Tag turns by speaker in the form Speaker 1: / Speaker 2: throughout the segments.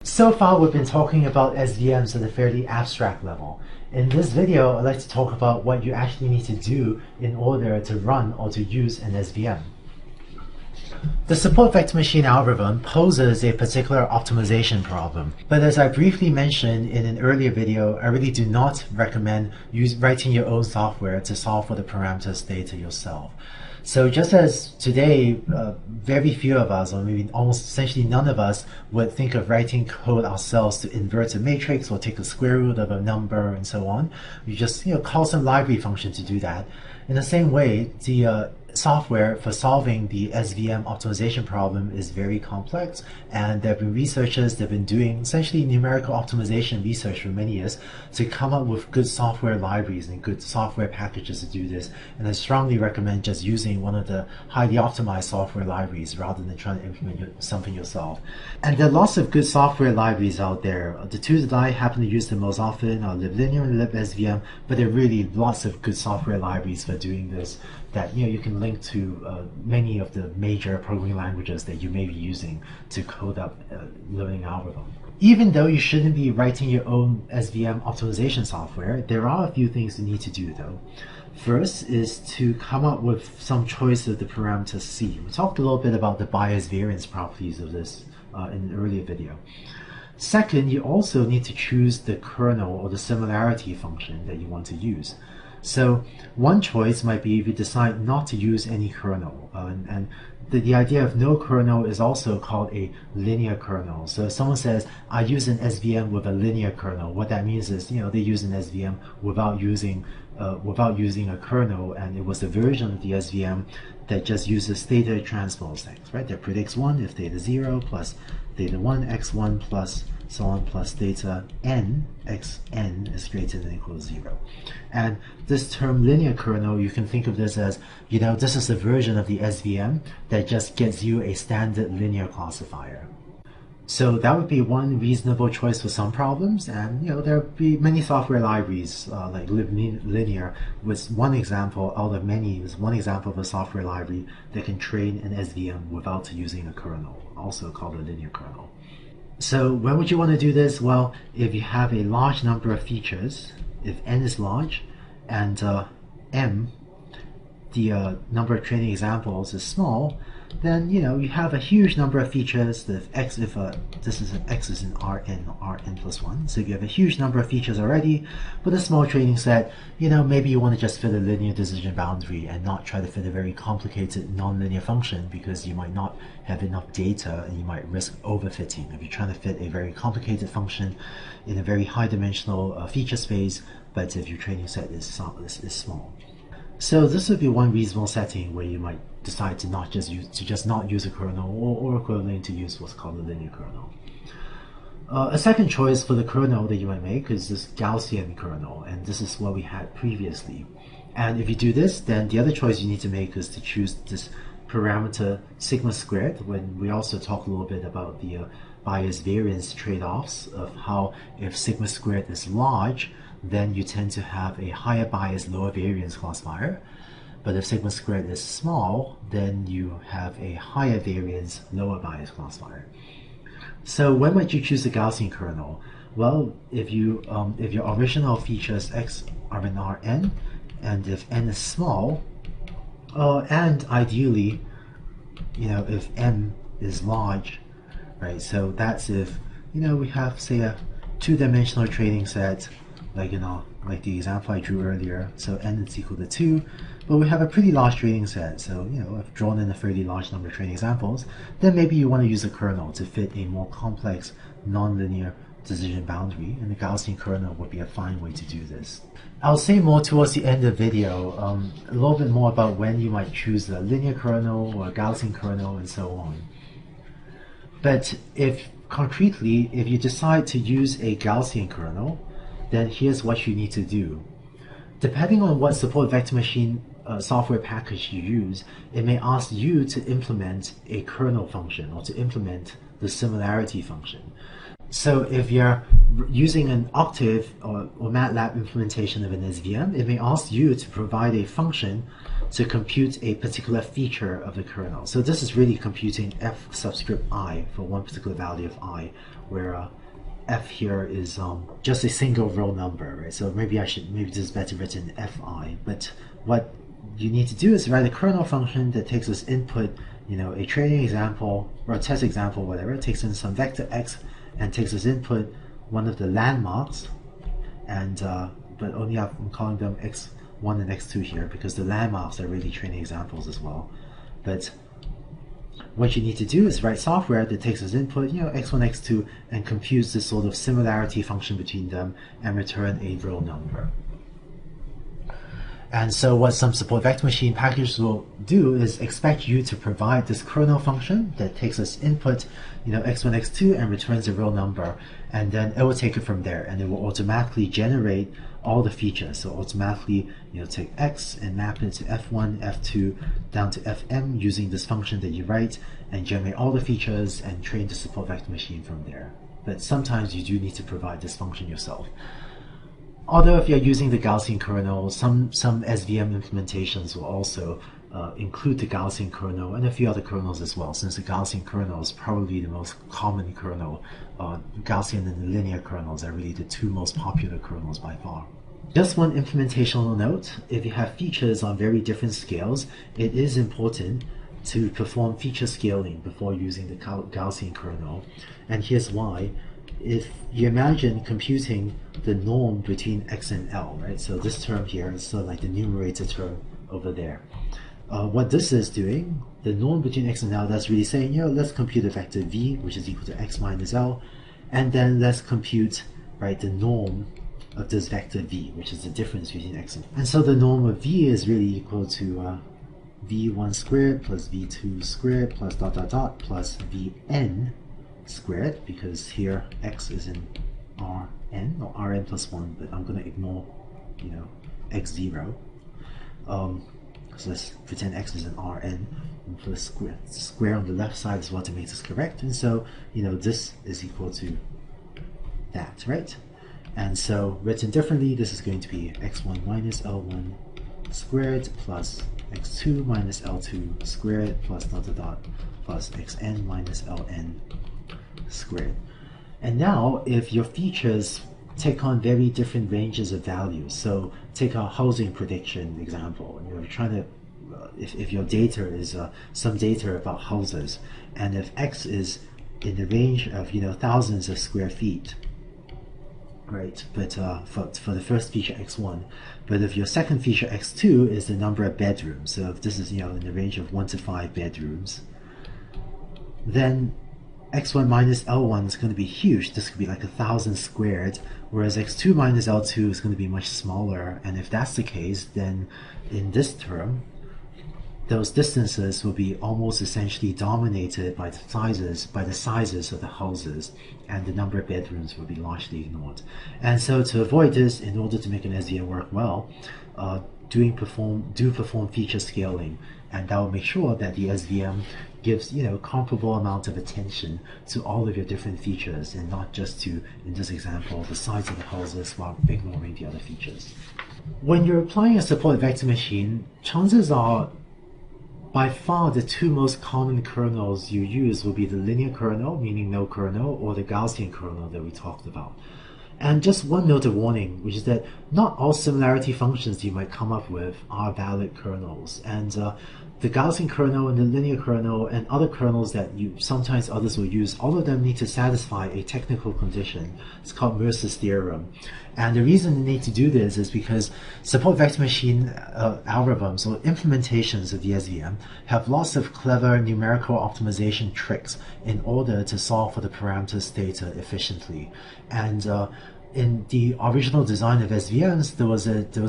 Speaker 1: So far, we've been talking about SVMs at a fairly abstract level. In this video, I'd like to talk about what you actually need to do in order to run or to use an SVM. The support vector machine algorithm poses a particular optimization problem, but as I briefly mentioned in an earlier video, I really do not recommend writing your own software to solve for the parameters data yourself. So just as today, very few of us, or maybe almost essentially none of us, would think of writing code ourselves to invert a matrix or take the square root of a number and so on. You just call some library function to do that. In the same way, the software for solving the SVM optimization problem is very complex, and there have been researchers that have been doing essentially numerical optimization research for many years to come up with good software libraries and good software packages to do this. And I strongly recommend just using one of the highly optimized software libraries rather than trying to implement something yourself. And there are lots of good software libraries out there. The two that I happen to use the most often are liblinear and libsvm, but there are really lots of good software libraries for doing this that you can link to many of the major programming languages that you may be using to code up learning algorithm. Even though you shouldn't be writing your own SVM optimization software, there are a few things you need to do though. First is to come up with some choice of the parameter C. We talked a little bit about the bias variance properties of this in an earlier video. Second, you also need to choose the kernel or the similarity function that you want to use. So one choice might be if you decide not to use any kernel, and the idea of no kernel is also called a linear kernel. So if someone says, I use an SVM with a linear kernel, what that means is they use an SVM without using a kernel, and it was a version of the SVM that just uses theta transpose x, right? That predicts 1 if theta 0 plus theta 1 x1 plus so on plus theta n xn is greater than or equal to 0. And this term linear kernel, you can think of this as, this is a version of the SVM that just gets you a standard linear classifier. So that would be one reasonable choice for some problems, and there would be many software libraries like liblinear was one example out of many. Is one example of a software library that can train an SVM without using a kernel, also called a linear kernel. So when would you want to do this? Well, if you have a large number of features, if n is large, and m, the number of training examples, is small, then you have a huge number of features. If this is an x is in Rn or Rn plus 1. So if you have a huge number of features already, with a small training set, maybe you want to just fit a linear decision boundary and not try to fit a very complicated nonlinear function, because you might not have enough data and you might risk overfitting if you're trying to fit a very complicated function in a very high dimensional feature space, but if your training set is small. So this would be one reasonable setting where you might decide to not use a kernel, or equivalent to use what's called a linear kernel. A second choice for the kernel that you might make is this Gaussian kernel, and this is what we had previously. And if you do this, then the other choice you need to make is to choose this parameter sigma squared, when we also talk a little bit about the bias variance trade-offs of how if sigma squared is large, then you tend to have a higher bias, lower variance classifier. But if sigma squared is small, then you have a higher variance, lower bias classifier. So when might you choose the Gaussian kernel? Well, if your original features x are in Rn, and if n is small, and ideally, if m is large, right? So that's if we have, say, a two-dimensional training set, like the example I drew earlier. So n is equal to 2, but we have a pretty large training set. So I've drawn in a fairly large number of training examples. Then maybe you want to use a kernel to fit a more complex nonlinear decision boundary, and the Gaussian kernel would be a fine way to do this. I'll say more towards the end of the video, a little bit more about when you might choose a linear kernel or a Gaussian kernel and so on. But concretely, if you decide to use a Gaussian kernel, then here's what you need to do. Depending on what support vector machine software package you use, it may ask you to implement a kernel function or to implement the similarity function. So if you're using an Octave or MATLAB implementation of an SVM, it may ask you to provide a function to compute a particular feature of the kernel. So this is really computing f subscript I for one particular value of I, where f here is just a single real number, right? So maybe this is better written fi. But what you need to do is write a kernel function that takes as input, a training example or a test example, whatever. It takes in some vector x and takes as input one of the landmarks, and but only I'm calling them x1 and x2 here because the landmarks are really training examples as well. But what you need to do is write software that takes as input, x1, x2, and computes this sort of similarity function between them and return a real number. And so what some support vector machine packages will do is expect you to provide this kernel function that takes as input, x1, x2, and returns a real number, and then it will take it from there, and it will automatically generate all the features. So automatically, take x and map it to f1, f2, down to fm using this function that you write, and generate all the features and train the support vector machine from there. But sometimes you do need to provide this function yourself. Although if you're using the Gaussian kernel, some SVM implementations will also include the Gaussian kernel and a few other kernels as well, since the Gaussian kernel is probably the most common kernel. Gaussian and the linear kernels are really the two most popular kernels by far. Just one implementational note: if you have features on very different scales, it is important to perform feature scaling before using the Gaussian kernel. And here's why. If you imagine computing the norm between x and L, right? So this term here is sort of like the numerator term over there. What this is doing, the norm between x and L, that's really saying, let's compute a vector v, which is equal to x minus L, and then let's compute, right, the norm of this vector v, which is the difference between x and L. And so the norm of v is really equal to v1 squared plus v2 squared plus dot dot dot plus vn squared, because here x is in Rn or Rn plus 1, but I'm going to ignore x0. So let's pretend x is in Rn and put a square on the left side as well to make this correct. And so this is equal to that, right? And so written differently, this is going to be x1 minus L1 squared plus x2 minus L2 squared plus dot dot dot plus xn minus Ln squared. And now if your features take on very different ranges of values, so take our housing prediction example, you're trying to if your data is some data about houses, and if x is in the range of thousands of square feet, right, but for the first feature x1, but if your second feature x2 is the number of bedrooms, so if this is in the range of 1 to 5 bedrooms, then x1 minus L1 is going to be huge. This could be like 1,000 squared, whereas x2 minus L2 is going to be much smaller. And if that's the case, then in this term, those distances will be almost essentially dominated by the sizes of the houses, and the number of bedrooms will be largely ignored. And so to avoid this, in order to make an SVM work well, perform feature scaling, and that will make sure that the SVM gives comparable amount of attention to all of your different features, and not just to, in this example, the size of the houses while ignoring the other features. When you're applying a support vector machine, chances are by far the two most common kernels you use will be the linear kernel, meaning no kernel, or the Gaussian kernel that we talked about. And just one note of warning, which is that not all similarity functions you might come up with are valid kernels. And the Gaussian kernel and the linear kernel and other kernels that sometimes others will use, all of them need to satisfy a technical condition. It's called Mercer's theorem. And the reason they need to do this is because support vector machine algorithms or implementations of the SVM have lots of clever numerical optimization tricks in order to solve for the parameters theta efficiently. And in the original design of SVMs, there was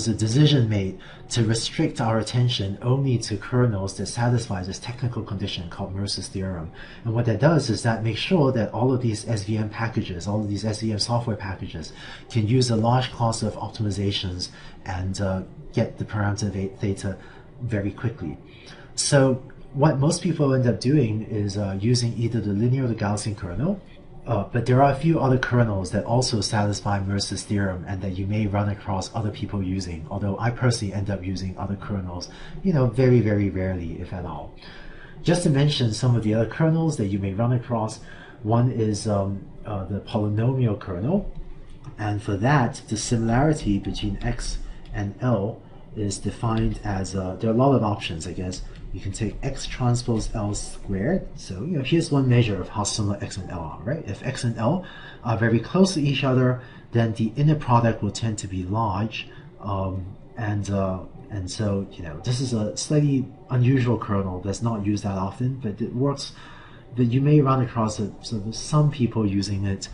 Speaker 1: a decision made to restrict our attention only to kernels that satisfy this technical condition called Mercer's theorem. And what that does is that makes sure that all of these SVM packages, all of these SVM software packages, can use a large class of optimizations and get the parameter theta very quickly. So what most people end up doing is using either the linear or the Gaussian kernel. But there are a few other kernels that also satisfy Mercer's theorem and that you may run across other people using, although I personally end up using other kernels, very, very rarely, if at all. Just to mention some of the other kernels that you may run across, one is the polynomial kernel. And for that, the similarity between x and L is defined as, there are a lot of options, I guess. You can take x transpose L squared. So, here's one measure of how similar x and L are, right? If x and L are very close to each other, then the inner product will tend to be large. And so, this is a slightly unusual kernel that's not used that often, but it works. That you may run across it. So there's some people using it.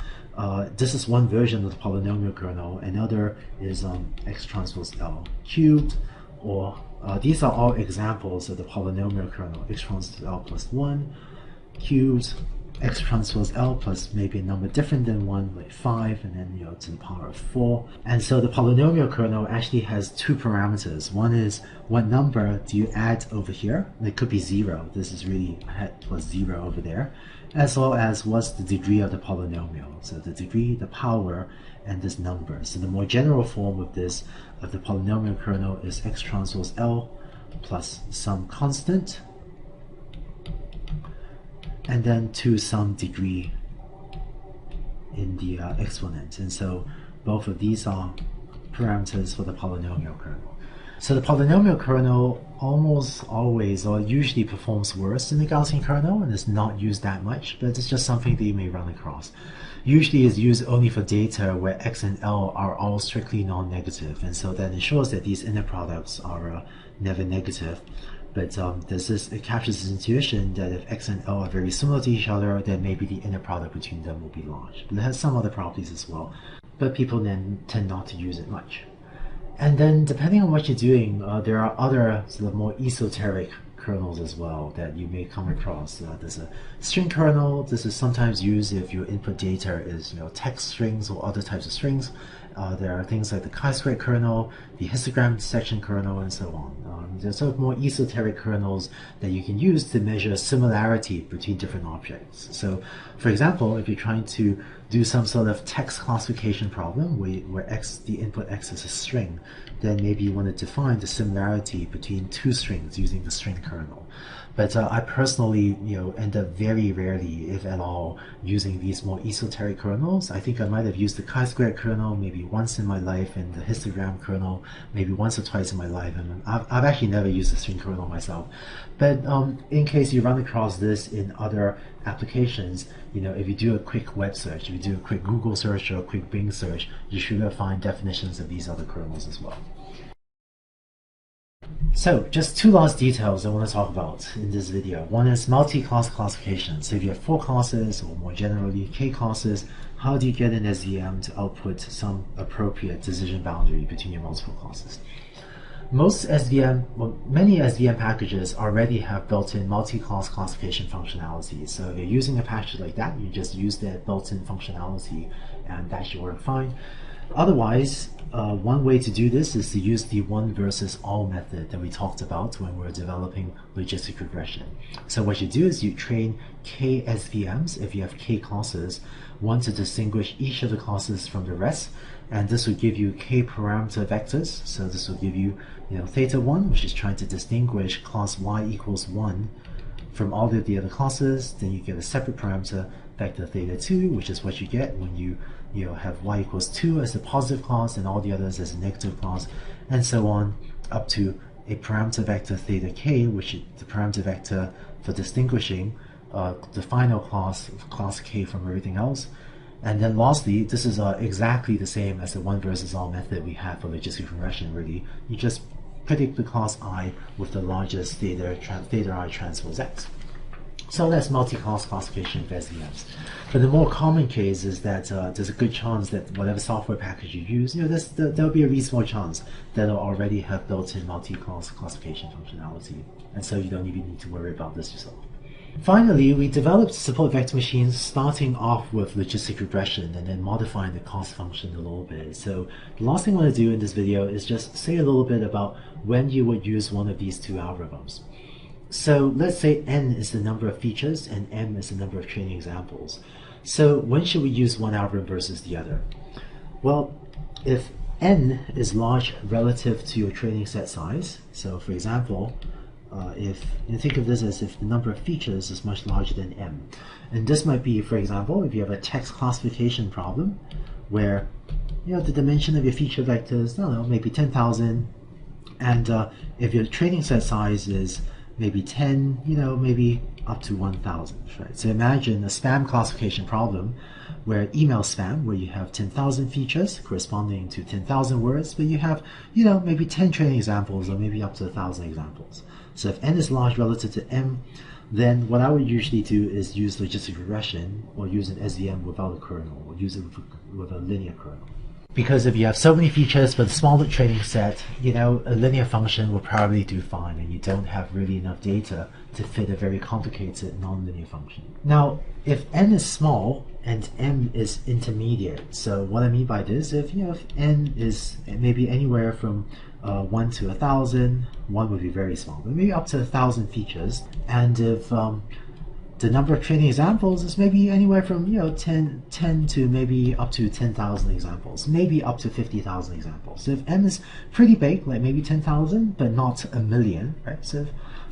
Speaker 1: This is one version of the polynomial kernel. Another is x transpose L cubed, or these are all examples of the polynomial kernel. X transpose L plus 1 cubed, x transpose L plus maybe a number different than 1, like 5, and then to the power of 4. And so the polynomial kernel actually has two parameters. One is what number do you add over here? And it could be 0. This is really hat plus 0 over there. As well as what's the degree of the polynomial. So the degree, the power, and this number. So the more general form of this, of the polynomial kernel, is x transpose L plus some constant, and then to some degree in the exponent. And so both of these are parameters for the polynomial kernel. So the polynomial kernel almost always or usually performs worse than the Gaussian kernel and is not used that much, but it's just something that you may run across. Usually it's used only for data where x and L are all strictly non-negative, and so that ensures that these inner products are never negative. But it captures this intuition that if x and L are very similar to each other, then maybe the inner product between them will be large. But it has some other properties as well, but people then tend not to use it much. And then depending on what you're doing, there are other sort of more esoteric kernels as well that you may come across. There's a string kernel. This is sometimes used if your input data is text strings or other types of strings. There are things like the chi-squared kernel, the histogram section kernel, and so on. There's sort of more esoteric kernels that you can use to measure similarity between different objects. So, for example, if you're trying to do some sort of text classification problem where the input x is a string, then maybe you want to define the similarity between two strings using the string kernel. But I personally, end up very rarely, if at all, using these more esoteric kernels. I think I might have used the chi-squared kernel maybe once in my life, and the histogram kernel maybe once or twice in my life. And I've actually never used the string kernel myself. But in case you run across this in other applications, if you do a quick web search, if you do a quick Google search or a quick Bing search, you should find definitions of these other kernels as well. So, just two last details I want to talk about in this video. One is multi-class classification. So if you have 4 classes, or more generally k classes, how do you get an SVM to output some appropriate decision boundary between your multiple classes? Many SVM packages already have built-in multi-class classification functionality. So if you're using a package like that, you just use that built-in functionality, and that should work fine. Otherwise, one way to do this is to use the one versus all method that we talked about when we were developing logistic regression. So what you do is you train k SVMs if you have k classes, one to distinguish each of the classes from the rest, and this will give you k parameter vectors. So this will give you, theta 1, which is trying to distinguish class y equals 1 from all of the other classes. Then you get a separate parameter vector theta 2, which is what you get when you have y equals 2 as a positive class and all the others as a negative class, and so on, up to a parameter vector theta k, which is the parameter vector for distinguishing the final class k from everything else. And then lastly, this is exactly the same as the one versus all method we have for logistic regression. Really, you just predict the class I with the largest theta I transpose x. So that's multi-class classification of SVMs. But the more common case is that there's a good chance that whatever software package you use, there'll be a reasonable chance that it'll already have built-in multi-class classification functionality, and so you don't even need to worry about this yourself. Finally, we developed support vector machines starting off with logistic regression and then modifying the cost function a little bit. So the last thing I want to do in this video is just say a little bit about when you would use one of these two algorithms. So let's say n is the number of features and m is the number of training examples. So when should we use one algorithm versus the other? Well, if n is large relative to your training set size, so for example, if you think of this as if the number of features is much larger than m. And this might be, for example, if you have a text classification problem where the dimension of your feature vectors, I don't know, maybe 10,000, and if your training set size is maybe 10, maybe up to 1,000, right? So imagine a spam classification problem where email spam, where you have 10,000 features corresponding to 10,000 words, but you have, maybe 10 training examples or maybe up to 1,000 examples. So if n is large relative to m, then what I would usually do is use logistic regression or use an SVM without a kernel, or use it with a linear kernel. Because if you have so many features but a smaller training set, a linear function will probably do fine, and you don't have really enough data to fit a very complicated nonlinear function. Now, if n is small and m is intermediate, so what I mean by this, if n is maybe anywhere from 1 to 1,000, 1 would be very small, but maybe up to 1,000 features, and if the number of training examples is maybe anywhere from 10 to maybe up to 10,000 examples, maybe up to 50,000 examples. So if m is pretty big, like maybe 10,000, but not a million, right? So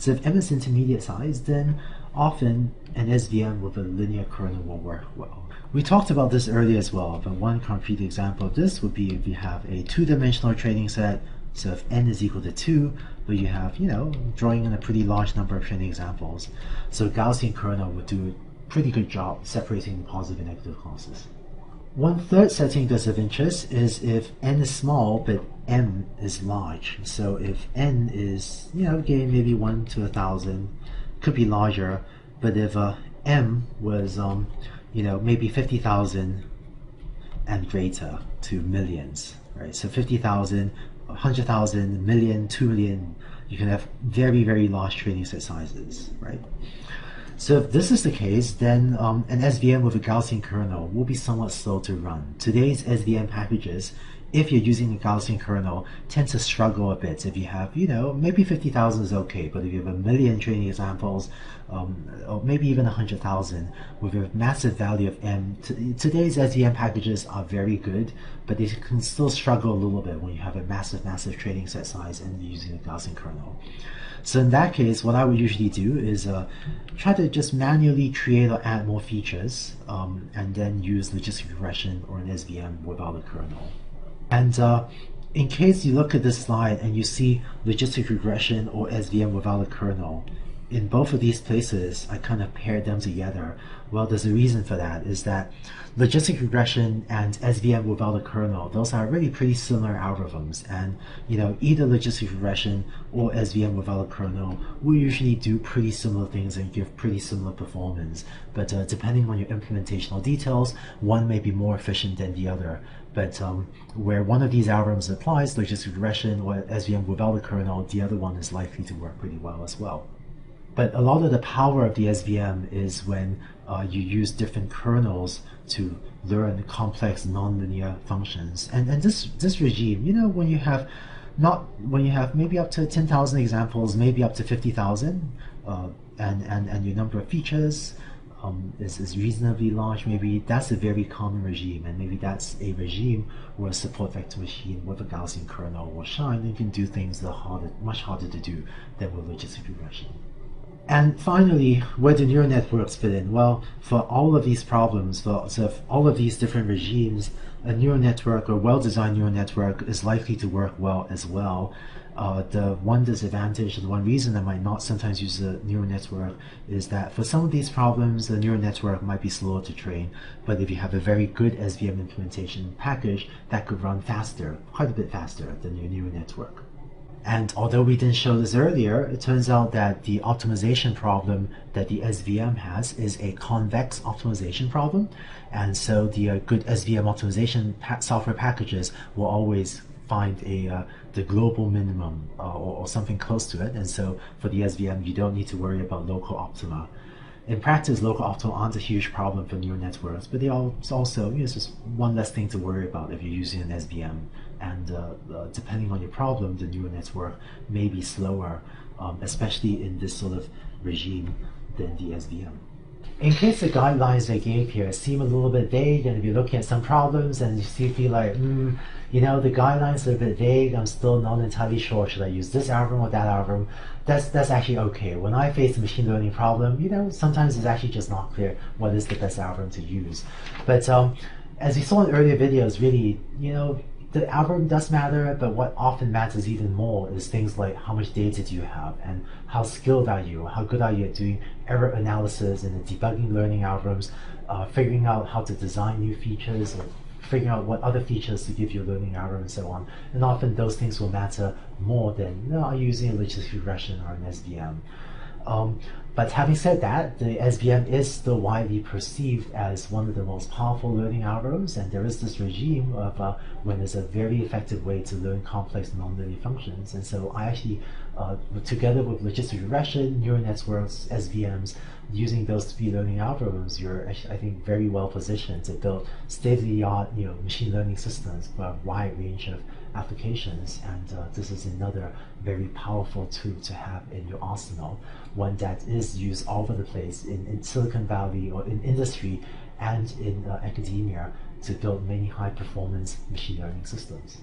Speaker 1: if m is intermediate size, then often an SVM with a linear kernel will work well. We talked about this earlier as well, but one concrete example of this would be if you have a two-dimensional training set. So if n is equal to 2, but you have, drawing in a pretty large number of training examples, so Gaussian kernel would do a pretty good job separating positive and negative clauses. One third setting that's of interest is if n is small, but m is large. So if n is, again, maybe 1 to 1,000, could be larger, but if m was, maybe 50,000 and greater to millions, right? So 50,000, 100,000, million, 2 million, you can have very, very large training set sizes, right? So if this is the case, then an SVM with a Gaussian kernel will be somewhat slow to run. Today's SVM packages, if you're using a Gaussian kernel, tend to struggle a bit. If you have, maybe 50,000 is okay, but if you have a million training examples, or maybe even 100,000, with a massive value of m, today's SVM packages are very good, but they can still struggle a little bit when you have a massive training set size and you're using a Gaussian kernel. So in that case, what I would usually do is try to just manually create or add more features, and then use logistic regression or an SVM without a kernel. And in case you look at this slide and you see logistic regression or SVM without a kernel, in both of these places, I kind of paired them together. Well, there's a reason for that, is that logistic regression and SVM without a kernel, those are really pretty similar algorithms, and either logistic regression or SVM without a kernel will usually do pretty similar things and give pretty similar performance, but depending on your implementational details, one may be more efficient than the other. But where one of these algorithms applies, logistic regression or SVM without a kernel, the other one is likely to work pretty well as well. But a lot of the power of the SVM is when you use different kernels to learn complex nonlinear functions. And this regime, when you have maybe up to 10,000 examples, maybe up to 50,000, and your number of features is reasonably large, maybe that's a very common regime, and maybe that's a regime where a support vector machine with a Gaussian kernel will shine and can do things that are much harder to do than with logistic regression. And finally, where do neural networks fit in? Well, for all of these problems, for all of these different regimes, a neural network or well-designed neural network is likely to work well as well. The one disadvantage and one reason I might not sometimes use a neural network is that for some of these problems, the neural network might be slower to train, but if you have a very good SVM implementation package, that could run faster, quite a bit faster than your neural network. And although we didn't show this earlier, it turns out that the optimization problem that the SVM has is a convex optimization problem. And so the good SVM optimization software packages will always find the global minimum or something close to it. And so for the SVM, you don't need to worry about local optima. In practice, local optima aren't a huge problem for neural networks, but they also, it's just one less thing to worry about if you're using an SVM. And depending on your problem, the neural network may be slower, especially in this sort of regime, than the SVM. In case the guidelines they gave here seem a little bit vague, and if you're looking at some problems and you still feel like, the guidelines are a bit vague, I'm still not entirely sure, should I use this algorithm or that algorithm? That's actually okay. When I face a machine learning problem, sometimes it's actually just not clear what is the best algorithm to use. But as we saw in earlier videos, really, the algorithm does matter, but what often matters even more is things like how much data do you have and how skilled are you, how good are you at doing error analysis and debugging learning algorithms, figuring out how to design new features, or figuring out what other features to give your learning algorithm and so on. And often those things will matter more than are you using a logistic regression or an SVM. But having said that, the SVM is still widely perceived as one of the most powerful learning algorithms, and there is this regime of when there's a very effective way to learn complex non-linear functions. And so I actually, together with logistic regression, neural networks, SVMs, using those three learning algorithms, you're actually, I think, very well positioned to build state-of-the-art, machine learning systems for a wide range of applications. And this is another very powerful tool to have in your arsenal, one that is used all over the place in Silicon Valley or in industry and in academia to build many high-performance machine learning systems.